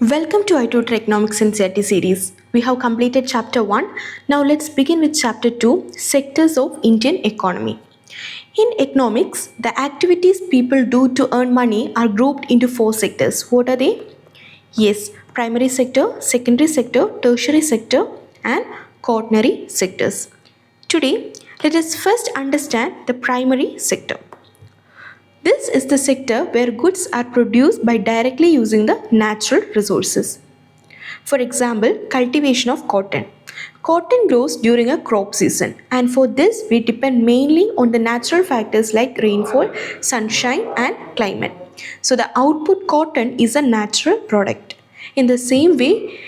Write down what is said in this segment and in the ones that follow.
Welcome to i-TUTOR Economics NCERT series. We have completed chapter 1. Now let's begin with chapter 2, Sectors of Indian Economy. In economics, the activities people do to earn money are grouped into 4 sectors. What are they? Yes, primary sector, secondary sector, tertiary sector, and quaternary sectors. Today, let us first understand the primary sector. This is the sector where goods are produced by directly using the natural resources. For example, cultivation of cotton. Cotton grows during a crop season, and for this we depend mainly on the natural factors like rainfall, sunshine, and climate. So the output cotton is a natural product. In the same way,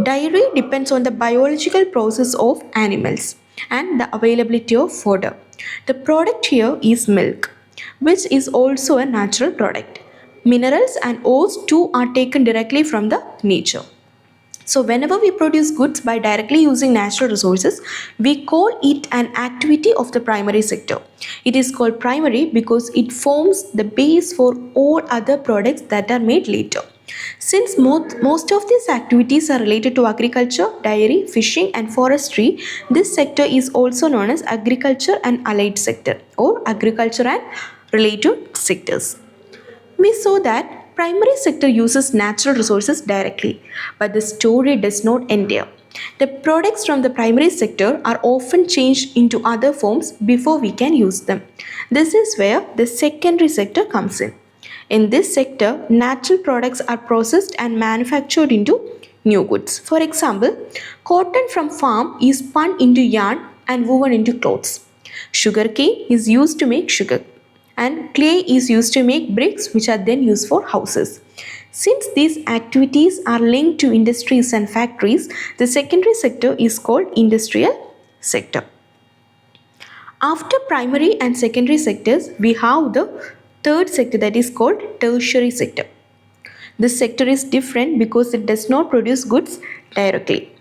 dairy depends on the biological process of animals and the availability of fodder. The product here is milk, which is also a natural product. Minerals and ores too are taken directly from the nature. So whenever we produce goods by directly using natural resources, we call it an activity of the primary sector. It is called primary because it forms the base for all other products that are made later. Since most of these activities are related to agriculture, dairy, fishing and forestry, this sector is also known as agriculture and allied sector or agriculture and related sectors. We saw that primary sector uses natural resources directly, but the story does not end here. The products from the primary sector are often changed into other forms before we can use them. This is where the secondary sector comes in. In this sector, natural products are processed and manufactured into new goods. For example, cotton from farm is spun into yarn and woven into clothes. Sugarcane is used to make sugar, and clay is used to make bricks, which are then used for houses. Since these activities are linked to industries and factories, the secondary sector is called industrial sector. After primary and secondary sectors, we have the third sector, that is called tertiary sector. This sector is different because it does not produce goods directly.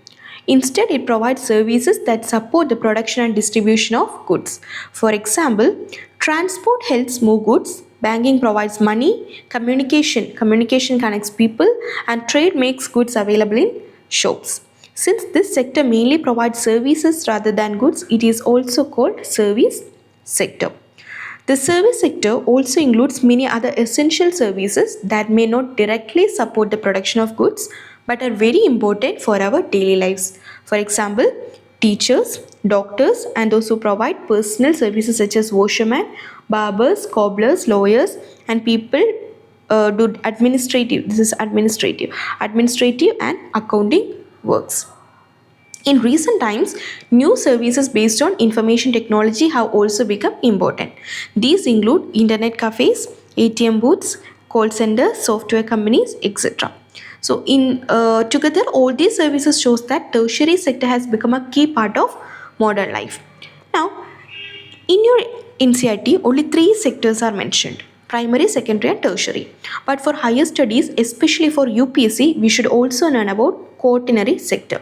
Instead, it provides services that support the production and distribution of goods. For example, transport helps move goods, banking provides money, communication connects people, and trade makes goods available in shops. Since this sector mainly provides services rather than goods, it is also called service sector. The service sector also includes many other essential services that may not directly support the production of goods but are very important for our daily lives. For example, teachers, doctors, and those who provide personal services such as washermen, barbers, cobblers, lawyers, and people do administrative and accounting works. In recent times, new services based on information technology have also become important. These include internet cafes, ATM booths, call centers, software companies, etc. So, together, all these services shows that tertiary sector has become a key part of modern life. Now, in your NCERT, only 3 sectors are mentioned: primary, secondary, and tertiary. But for higher studies, especially for UPSC, we should also learn about quaternary sector.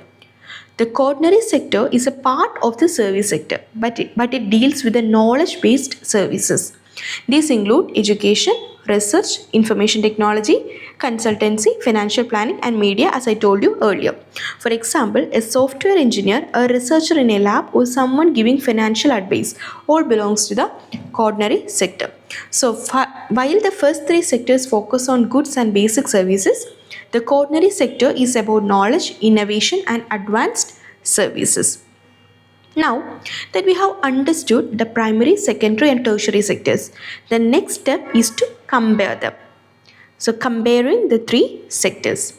The quaternary sector is a part of the service sector, but it deals with the knowledge-based services. These include education, research, information technology, consultancy, financial planning, and media, as I told you earlier. For example, a software engineer, a researcher in a lab, or someone giving financial advice all belongs to the quaternary sector. So, while the first 3 sectors focus on goods and basic services, the quaternary sector is about knowledge, innovation, and advanced services. Now that we have understood the primary, secondary, and tertiary sectors, the next step is to compare them. So, comparing the 3 sectors.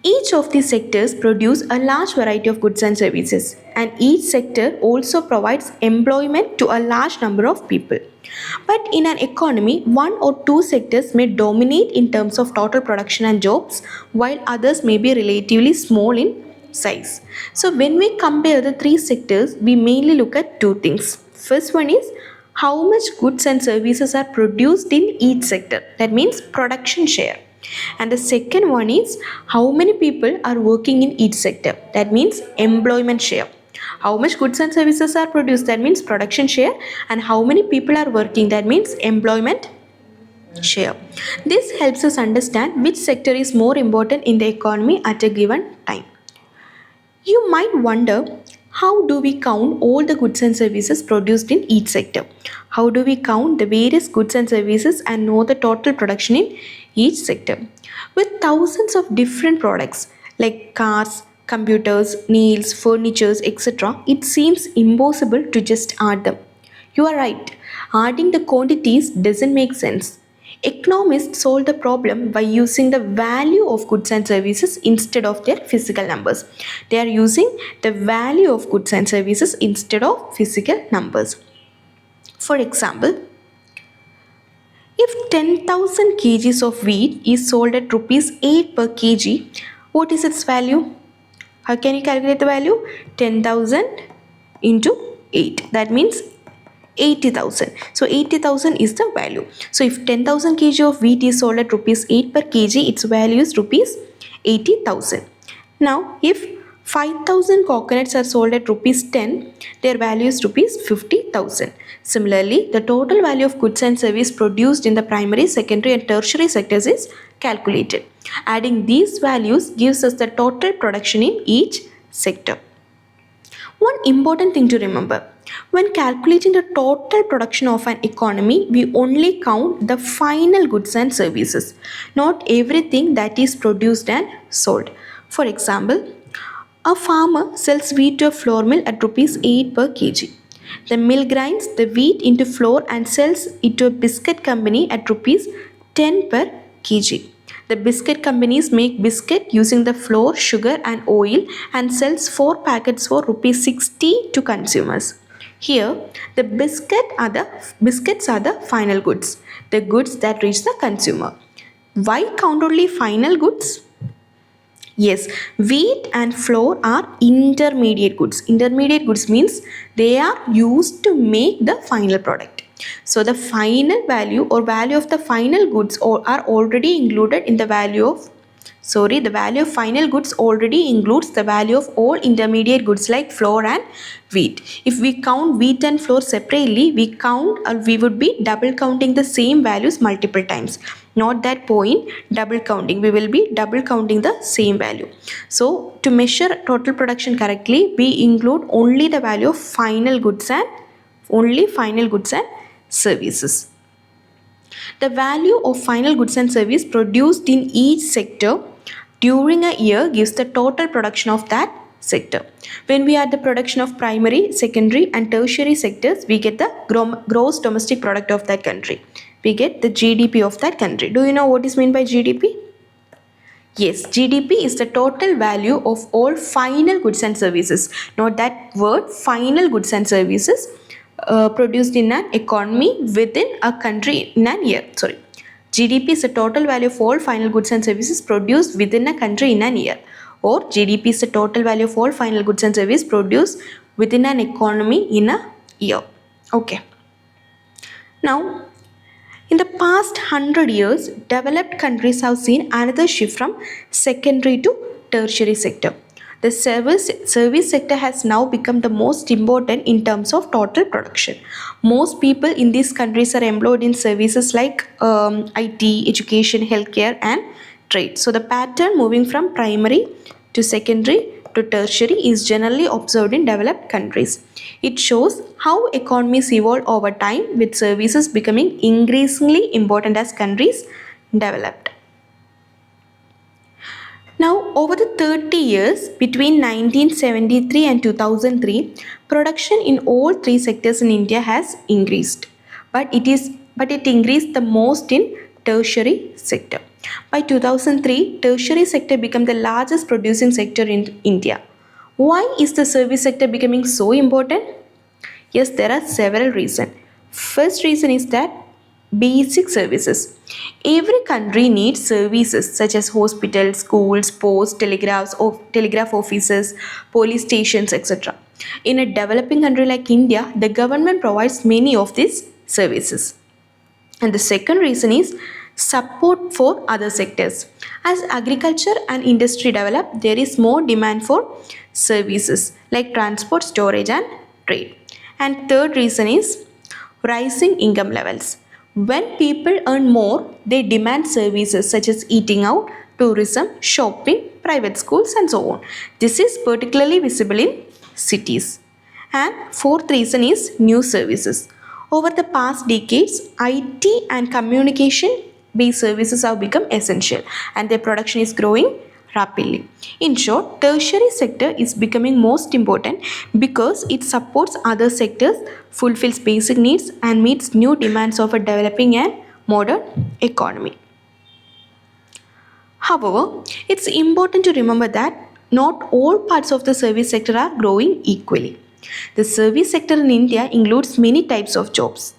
Each of these sectors produce a large variety of goods and services, and each sector also provides employment to a large number of people. But in an economy, 1 or 2 sectors may dominate in terms of total production and jobs, while others may be relatively small in size. So when we compare the 3 sectors, we mainly look at 2 things. First one is how much goods and services are produced in each sector. That means production share. And the second one is how many people are working in each sector. That means employment share. How much goods and services are produced, that means production share, and how many people are working, that means employment share. This helps us understand which sector is more important in the economy at a given time. You might wonder, how do we count all the goods and services produced in each sector? How do we count the various goods and services and know the total production in each sector? With thousands of different products like cars, computers, nails, furnitures, etc., it seems impossible to just add them. You are right, adding the quantities doesn't make sense. Economists solve the problem by using the value of goods and services instead of their physical numbers. They are using the value of goods and services instead of physical numbers. For example, if 10,000 kgs of wheat is sold at rupees 8 per kg, what is its value? How can you calculate the value? 10,000 into 8. That means 80,000. So 80,000 is the value. So if 10,000 kg of wheat is sold at rupees 8 per kg, its value is rupees 80,000. Now if 5,000 coconuts are sold at rupees 10, their value is rupees 50,000. Similarly, the total value of goods and service produced in the primary, secondary and tertiary sectors is calculated. Adding these values gives us the total production in each sector. One important thing to remember, when calculating the total production of an economy, we only count the final goods and services, not everything that is produced and sold. For example, a farmer sells wheat to a flour mill at rupees 8 per kg. The mill grinds the wheat into flour and sells it to a biscuit company at rupees 10 per kg. The biscuit companies make biscuit using the flour, sugar and oil and sells 4 packets for rupees 60 to consumers. Here, the biscuits are the final goods, the goods that reach the consumer. Why count only final goods? Yes, wheat and flour are intermediate goods. Intermediate goods means they are used to make the final product. So the final value or value of the final goods are already included in the value of the value of final goods already includes the value of all intermediate goods like flour and wheat. If we count wheat and flour separately, we would be double counting the same values multiple times. Not that point, double counting. We will be double counting the same value. So to measure total production correctly, we include only the value of final goods and services. The value of final goods and service produced in each sector during a year gives the total production of that sector. When we add the production of primary, secondary and tertiary sectors, we get the gross domestic product of that country. We get the GDP of that country. Do you know what is meant by GDP? Yes, GDP is the total value of all final goods and services. Note that word, final goods and services produced in an economy within a country in an year. GDP is the total value of all final goods and services produced within a country in an year. Or GDP is the total value of all final goods and services produced within an economy in a year. Okay. Now, in the past 100 years, developed countries have seen another shift from secondary to tertiary sector. The service sector has now become the most important in terms of total production. Most people in these countries are employed in services like IT, education, healthcare and trade. So the pattern moving from primary to secondary to tertiary is generally observed in developed countries. It shows how economies evolve over time, with services becoming increasingly important as countries developed. Now, over the 30 years between 1973 and 2003, production in all three sectors in India has increased, but it increased the most in tertiary sector. By 2003, tertiary sector became the largest producing sector in India. Why is the service sector becoming so important? Yes, there are several reasons. First reason is that basic services. Every country needs services such as hospitals, schools, post, telegraph offices, police stations, etc. In a developing country like India, the government provides many of these services. And the second reason is support for other sectors. As agriculture and industry develop, there is more demand for services like transport, storage and trade. And third reason is rising income levels. When people earn more, they demand services such as eating out, tourism, shopping, private schools, and so on. This is particularly visible in cities. And fourth reason is new services. Over the past decades, IT and communication based services have become essential and their production is growing rapidly. In short, tertiary sector is becoming most important because it supports other sectors, fulfills basic needs and meets new demands of a developing and modern economy. However, it's important to remember that not all parts of the service sector are growing equally. The service sector in India includes many types of jobs.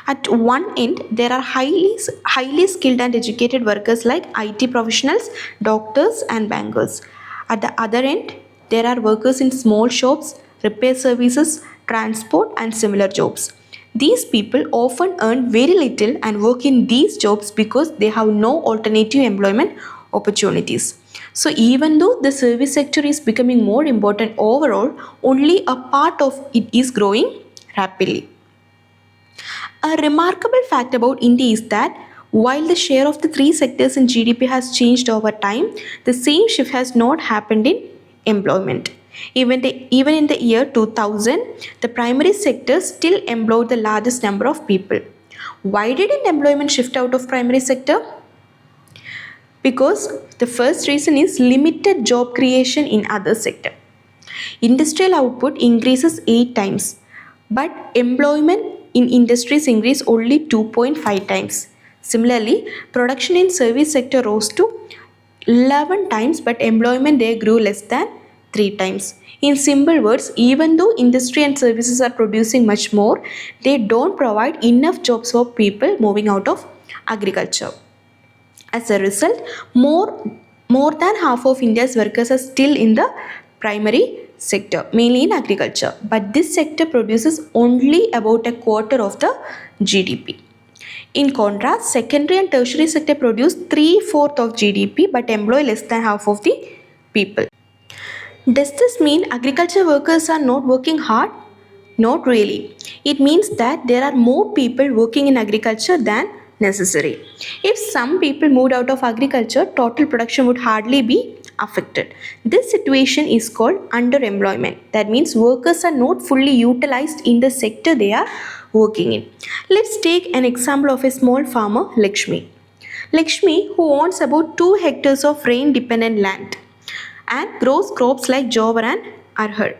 At one end, there are highly skilled and educated workers like IT professionals, doctors, and bankers. At the other end, there are workers in small shops, repair services, transport, and similar jobs. These people often earn very little and work in these jobs because they have no alternative employment opportunities. So, even though the service sector is becoming more important overall, only a part of it is growing rapidly. A remarkable fact about India is that while the share of the three sectors in GDP has changed over time, the same shift has not happened in employment. Even in the year 2000, the primary sector still employed the largest number of people. Why didn't employment shift out of primary sector? Because the first reason is limited job creation in other sector. Industrial output increases 8 times, but employment in industries increased only 2.5 times. Similarly, production in service sector rose to 11 times, but employment there grew less than 3 times. In simple words, even though industry and services are producing much more, they don't provide enough jobs for people moving out of agriculture. As a result, more than half of India's workers are still in the primary sector, mainly in agriculture. But this sector produces only about a quarter of the GDP. In contrast, secondary and tertiary sector produce 3/4 of GDP but employ less than half of the people. Does this mean agriculture workers are not working hard? Not really. It means that there are more people working in agriculture than necessary. If some people moved out of agriculture, total production would hardly be affected. This situation is called underemployment. That means workers are not fully utilized in the sector they are working in. Let's take an example of a small farmer, Lakshmi. Lakshmi, who owns about 2 hectares of rain dependent land and grows crops like jowar and arhar.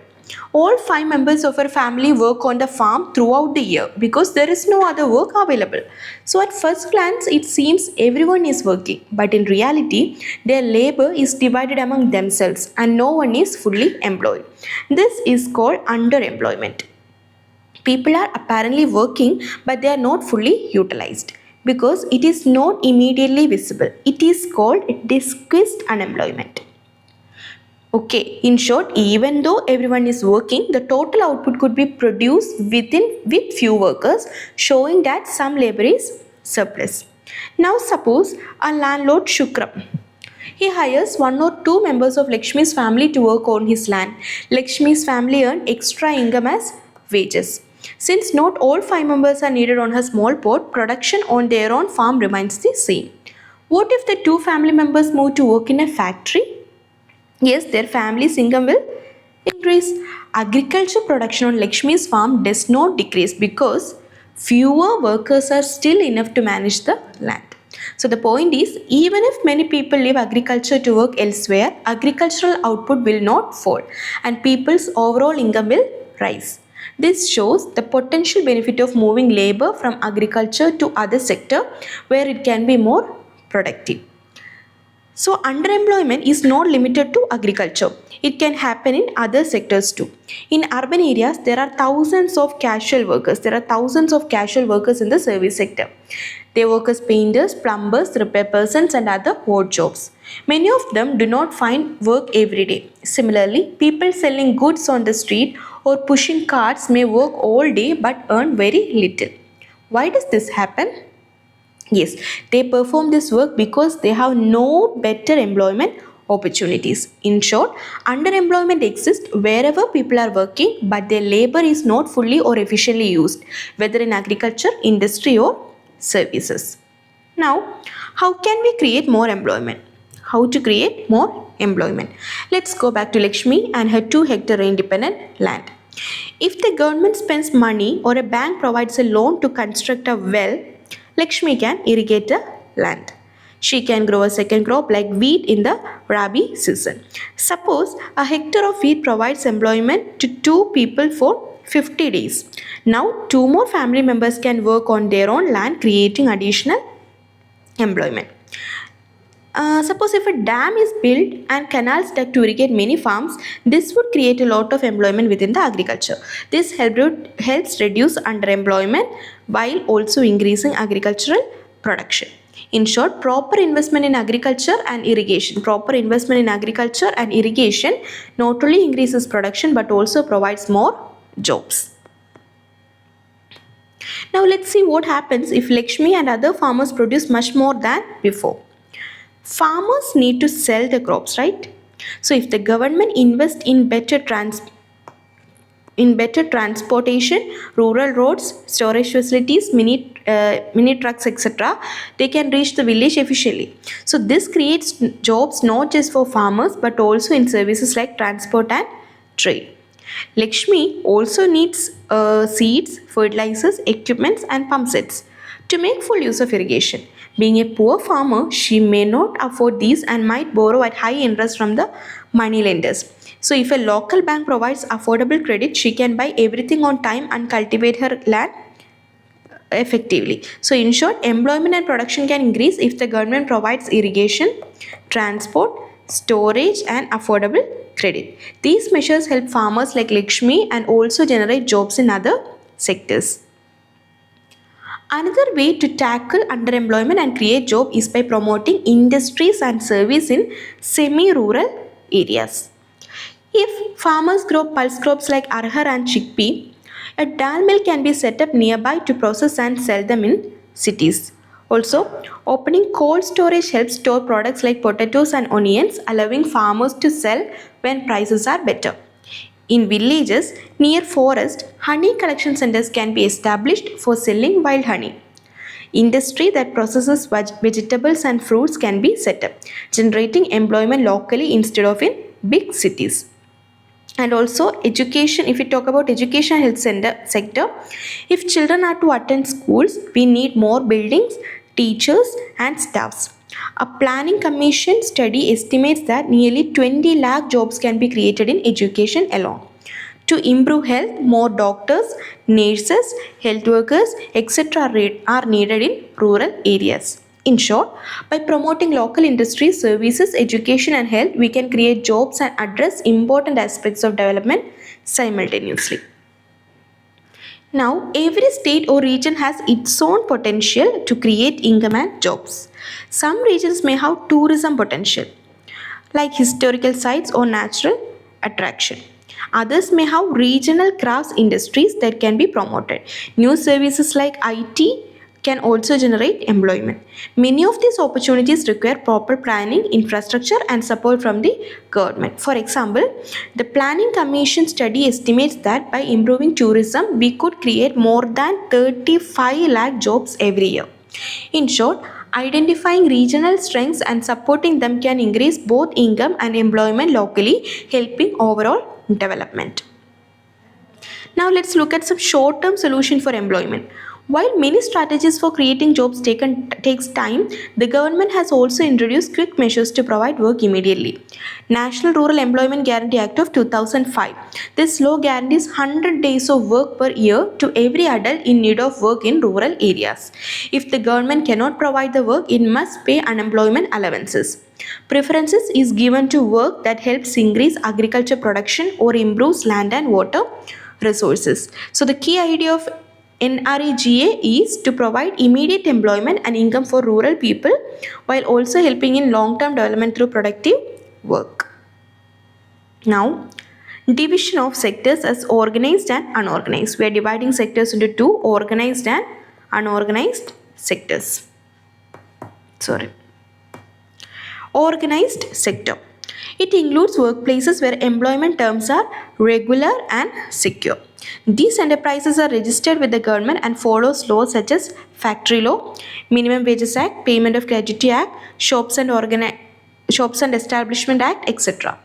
All 5 members of her family work on the farm throughout the year because there is no other work available. So at first glance, it seems everyone is working, but in reality, their labor is divided among themselves and no one is fully employed. This is called underemployment. People are apparently working, but they are not fully utilized because it is not immediately visible. It is called disguised unemployment. Okay, in short, even though everyone is working, the total output could be produced with few workers, showing that some labor is surplus. Now suppose a landlord Shukram. He hires 1 or 2 members of Lakshmi's family to work on his land. Lakshmi's family earn extra income as wages. Since not all 5 members are needed on her small pot, production on their own farm remains the same. What if the 2 family members move to work in a factory? Yes, their family's income will increase. Agriculture production on Lakshmi's farm does not decrease because fewer workers are still enough to manage the land. So the point is, even if many people leave agriculture to work elsewhere, agricultural output will not fall and people's overall income will rise. This shows the potential benefit of moving labor from agriculture to other sector where it can be more productive. So underemployment is not limited to agriculture. It can happen in other sectors too. In urban areas, there are thousands of casual workers. There are thousands of casual workers in the service sector. They work as painters, plumbers, repair persons and other odd jobs. Many of them do not find work every day. Similarly, people selling goods on the street or pushing carts may work all day but earn very little. Why does this happen? Yes, they perform this work because they have no better employment opportunities. In short, underemployment exists wherever people are working but their labor is not fully or efficiently used, whether in agriculture, industry or services. Now, how can we create more employment? How to create more employment? Let's go back to Lakshmi and her 2-hectare independent land. If the government spends money or a bank provides a loan to construct a well, Lakshmi can irrigate the land. She can grow a second crop like wheat in the Rabi season. Suppose a hectare of wheat provides employment to 2 people for 50 days. Now 2 more family members can work on their own land, creating additional employment. Suppose if a dam is built and canals dug to irrigate many farms, this would create a lot of employment within the agriculture. This helps reduce underemployment while also increasing agricultural production. In short, proper investment in agriculture and irrigation. Proper investment in agriculture and irrigation not only increases production but also provides more jobs. Now let's see what happens if Lakshmi and other farmers produce much more than before. Farmers need to sell the crops, right? So if the government invests in better transportation, rural roads, storage facilities, mini trucks, etc., they can reach the village efficiently. So this creates jobs not just for farmers but also in services like transport and trade. Lakshmi also needs seeds, fertilizers, equipments and pump sets to make full use of irrigation. Being a poor farmer, she may not afford these and might borrow at high interest from the money lenders. So if a local bank provides affordable credit, she can buy everything on time and cultivate her land effectively. So in short, employment and production can increase if the government provides irrigation, transport, storage and affordable credit. These measures help farmers like Lakshmi and also generate jobs in other sectors. Another way to tackle underemployment and create jobs is by promoting industries and service in semi-rural areas. If farmers grow pulse crops like arhar and chickpea, a dal mill can be set up nearby to process and sell them in cities. Also, opening cold storage helps store products like potatoes and onions, allowing farmers to sell when prices are better. In villages near forest, honey collection centers can be established for selling wild honey. Industry that processes vegetables and fruits can be set up, generating employment locally instead of in big cities. And also education, if we talk about education and health sector, if children are to attend schools, we need more buildings, teachers and staffs. A planning commission study estimates that nearly 20 lakh jobs can be created in education alone. To improve health, more doctors, nurses, health workers, etc. are needed in rural areas. In short, by promoting local industries, services, education and health, we can create jobs and address important aspects of development simultaneously. Now, every state or region has its own potential to create income and jobs. Some regions may have tourism potential, like historical sites or natural attraction. Others may have regional crafts industries that can be promoted. New services like IT can also generate employment. Many of these opportunities require proper planning, infrastructure and support from the government. For example, the Planning Commission study estimates that by improving tourism, we could create more than 35 lakh jobs every year. In short, identifying regional strengths and supporting them can increase both income and employment locally, helping overall development. Now let's look at some short-term solution for employment. While many strategies for creating jobs takes time, the government has also introduced quick measures to provide work immediately. National Rural Employment Guarantee Act of 2005. This law guarantees 100 days of work per year to every adult in need of work in rural areas. If the government cannot provide the work, it must pay unemployment allowances. Preferences is given to work that helps increase agriculture production or improves land and water resources. So the key idea of NREGA is to provide immediate employment and income for rural people while also helping in long-term development through productive work. Now, division of sectors as organized and unorganized. We are dividing sectors into two, organized and unorganized sectors. Organized sector. It includes workplaces where employment terms are regular and secure. These enterprises are registered with the government and follows laws such as Factory Law, Minimum Wages Act, Payment of Gratuity Act, Shops and Establishment Act, etc.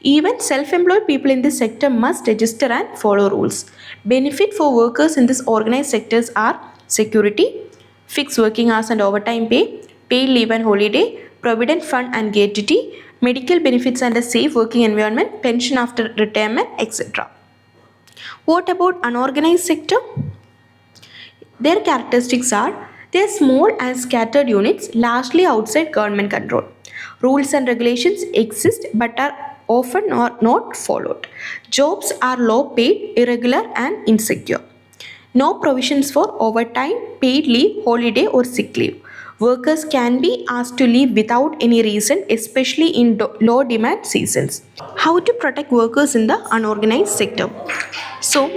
Even self-employed people in this sector must register and follow rules. Benefit for workers in this organized sectors are security, fixed working hours and overtime pay, paid leave and holiday, provident fund and gratuity, medical benefits and a safe working environment, pension after retirement, etc. What about unorganized sector? Their characteristics are they are small and scattered units largely outside government control. Rules and regulations exist but are often not followed. Jobs are low paid, irregular and insecure. No provisions for overtime, paid leave, holiday or sick leave. Workers can be asked to leave without any reason, especially in low demand seasons. How to protect workers in the unorganized sector? So,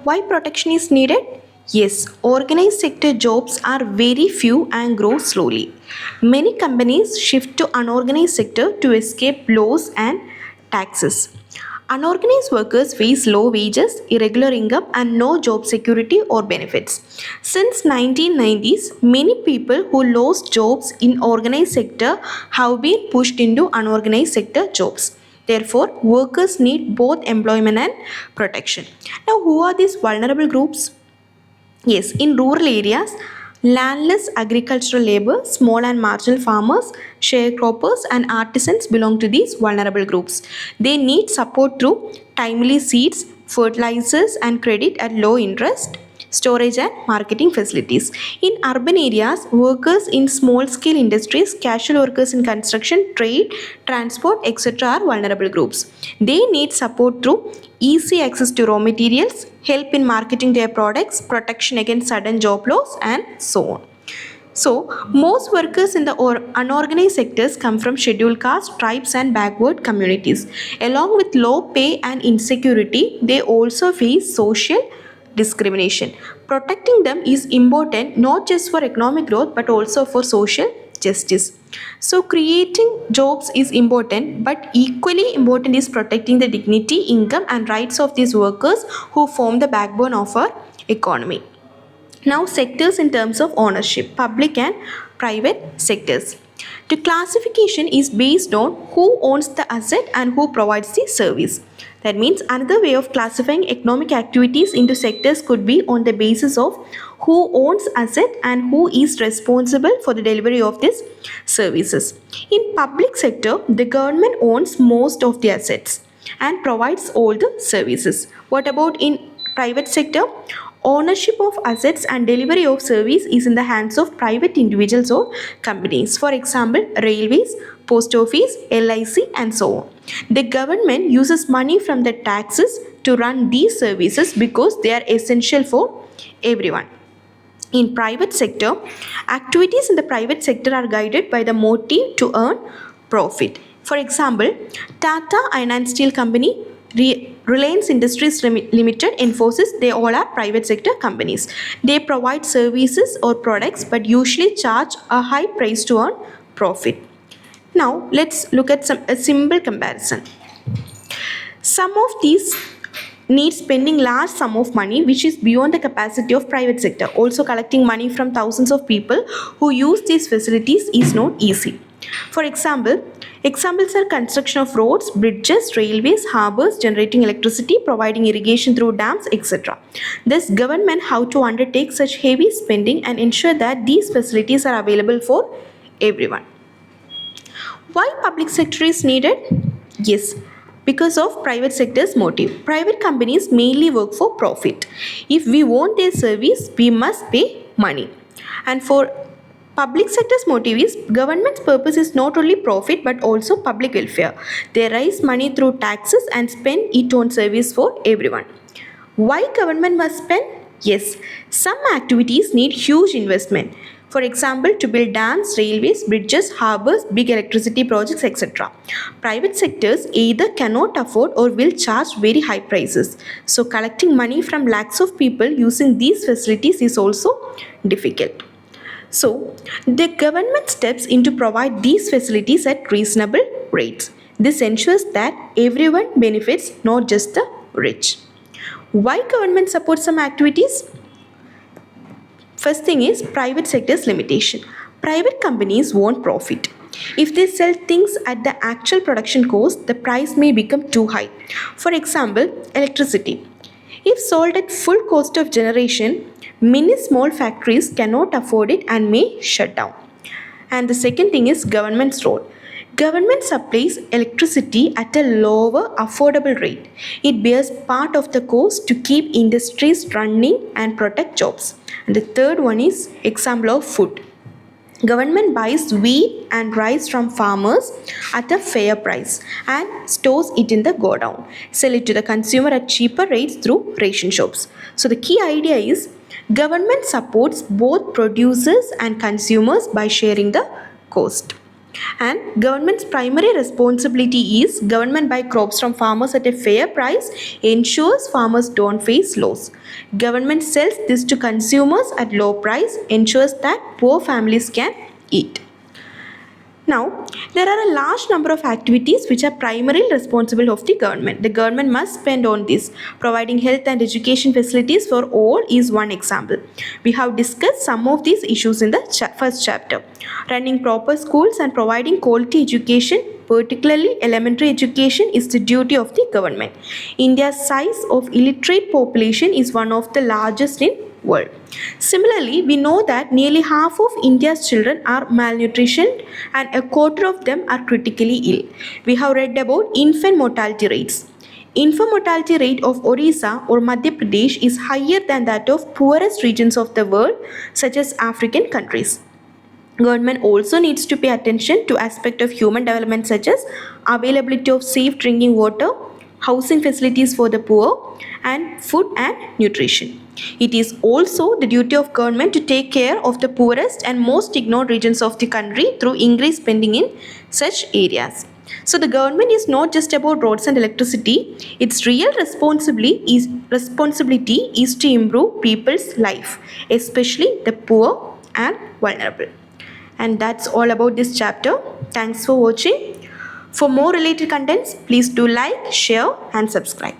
why protection is needed? Yes, organized sector jobs are very few and grow slowly. Many companies shift to unorganized sector to escape laws and taxes. Unorganized workers face low wages, irregular income and no job security or benefits. Since 1990s, many people who lost jobs in organized sector have been pushed into unorganized sector jobs. Therefore, workers need both employment and protection. Now, who are these vulnerable groups? Yes, in rural areas, landless agricultural labor, small and marginal farmers, sharecroppers and artisans belong to these vulnerable groups. They need support through timely seeds, fertilizers and credit at low interest, storage and marketing facilities. In urban areas, workers in small-scale industries, casual workers in construction, trade, transport, etc. are vulnerable groups. They need support through easy access to raw materials, help in marketing their products, protection against sudden job loss, and so on. So, most workers in the unorganized sectors come from scheduled caste, tribes, and backward communities. Along with low pay and insecurity, they also face social discrimination. Protecting them is important not just for economic growth but also for social justice. So creating jobs is important, but equally important is protecting the dignity, income and rights of these workers who form the backbone of our economy. Now sectors in terms of ownership, public and private sectors. The classification is based on who owns the asset and who provides the service. That means another way of classifying economic activities into sectors could be on the basis of who owns asset and who is responsible for the delivery of these services. In public sector, the government owns most of the assets and provides all the services. What about in private sector? Ownership of assets and delivery of service is in the hands of private individuals or companies. For example, railways, post office, LIC and so on. The government uses money from the taxes to run these services because they are essential for everyone. In private sector, activities in the private sector are guided by the motive to earn profit. For example, Tata Iron and Steel Company, Reliance Industries Limited, Infosys, they all are private sector companies. They provide services or products but usually charge a high price to earn profit. Now let's look at a simple comparison. Some of these need spending large sum of money which is beyond the capacity of private sector. Also collecting money from thousands of people who use these facilities is not easy. For example, examples are construction of roads, bridges, railways, harbours, generating electricity, providing irrigation through dams, etc. Thus, government have to undertake such heavy spending and ensure that these facilities are available for everyone. Why public sector is needed? Yes, because of private sector's motive. Private companies mainly work for profit. If we want their service, we must pay money. And for public sector's motive is government's purpose is not only profit but also public welfare. They raise money through taxes and spend it on service for everyone. Why government must spend? Yes, some activities need huge investment. For example, to build dams, railways, bridges, harbours, big electricity projects, etc. Private sectors either cannot afford or will charge very high prices. So collecting money from lakhs of people using these facilities is also difficult. So, the government steps in to provide these facilities at reasonable rates. This ensures that everyone benefits, not just the rich. Why government supports some activities? First thing is private sector's limitation. Private companies want profit. If they sell things at the actual production cost, the price may become too high. For example, electricity. If sold at full cost of generation, many small factories cannot afford it and may shut down. And the second thing is government's role. Government supplies electricity at a lower affordable rate. It bears part of the cost to keep industries running and protect jobs. And the third one is example of food. Government buys wheat and rice from farmers at a fair price and stores it in the godown. Sell it to the consumer at cheaper rates through ration shops. So the key idea is government supports both producers and consumers by sharing the cost. And government's primary responsibility is government buy crops from farmers at a fair price, ensures farmers don't face loss. Government sells this to consumers at low price, ensures that poor families can eat. Now, there are a large number of activities which are primarily responsible of the government. The government must spend on this. Providing health and education facilities for all is one example. We have discussed some of these issues in the first chapter. Running proper schools and providing quality education, particularly elementary education, is the duty of the government. India's size of illiterate population is one of the largest in world. Similarly, we know that nearly half of India's children are malnutrition and a quarter of them are critically ill. We have read about infant mortality rates. Infant mortality rate of Orissa or Madhya Pradesh is higher than that of poorest regions of the world, such as African countries. Government also needs to pay attention to aspects of human development such as availability of safe drinking water, housing facilities for the poor, and food and nutrition. It is also the duty of government to take care of the poorest and most ignored regions of the country through increased spending in such areas. So the government is not just about roads and electricity. Its real responsibility is to improve people's life, especially the poor and vulnerable. And that's all about this chapter. Thanks for watching. For more related contents, please do like, share and subscribe.